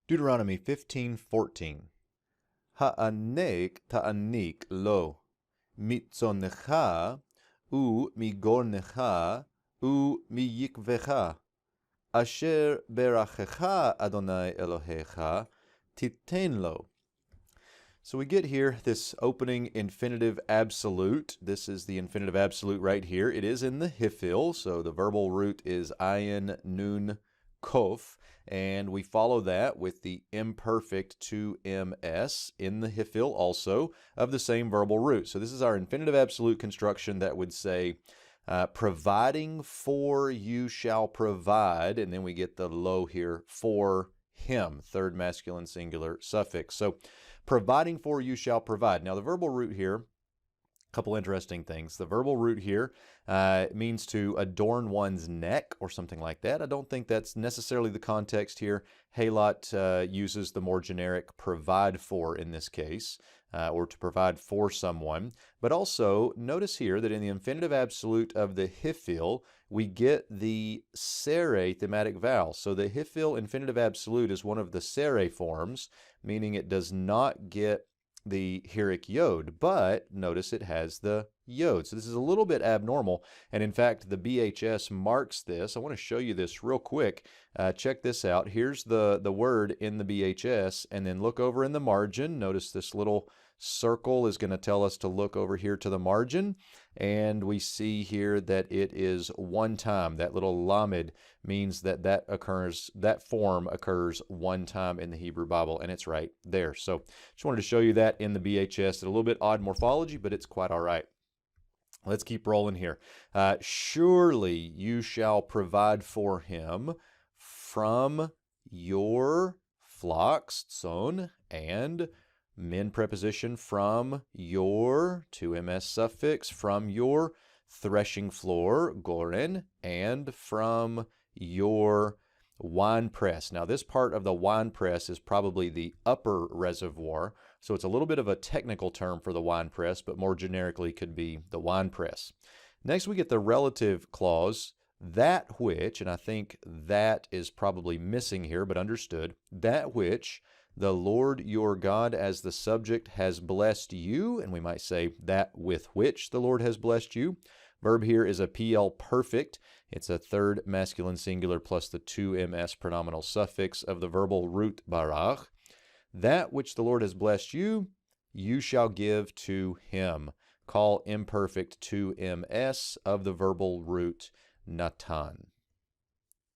Deuteronomy 15:14. Ha'anek ta'anik lo, mitzonecha u migornecha u miyikvecha, asher berachecha Adonai Elohecha titen lo. So we get here this opening infinitive absolute. This is the infinitive absolute right here. It is in the hifil, so the verbal root is ayin, nun, kof, and we follow that with the imperfect to ms in the hifil also of the same verbal root. So this is our infinitive absolute construction that would say, providing for you shall provide, and then we get the lo here, for him, third masculine singular suffix. So providing for you shall provide. Now the verbal root here, a couple interesting things. The verbal root here means to adorn one's neck or something like that. I don't think that's necessarily the context here. Halot uses the more generic provide for in this case, or to provide for someone. But also notice here that in the infinitive absolute of the hifil, we get the sere thematic vowel. So the hifil infinitive absolute is one of the sere forms, meaning it does not get the hiric yod, but notice it has the yod. So this is a little bit abnormal, and in fact the BHS marks this. I want to show you this real quick. Check this out. Here's the word in the BHS, and then look over in the margin. Notice this little circle is going to tell us to look over here to the margin, and we see here that it is one time. That little lamed means that that form occurs one time in the Hebrew Bible, and it's right there. So just wanted to show you that in the BHS. It's a little bit odd morphology, but it's quite all right. Let's keep rolling here. Surely you shall provide for him from your flocks, tzon, and min preposition from your, to ms suffix, from your threshing floor, goren, and from your wine press. Now this part of the wine press is probably the upper reservoir, so it's a little bit of a technical term for the wine press, but more generically could be the wine press. Next we get the relative clause, that which, and I think that is probably missing here, but understood, that which the Lord your God as the subject has blessed you, and we might say that with which the Lord has blessed you. Verb here is a PL perfect. It's a third masculine singular plus the to ms pronominal suffix of the verbal root barach. That which the Lord has blessed you, you shall give to him. Call imperfect to ms of the verbal root natan.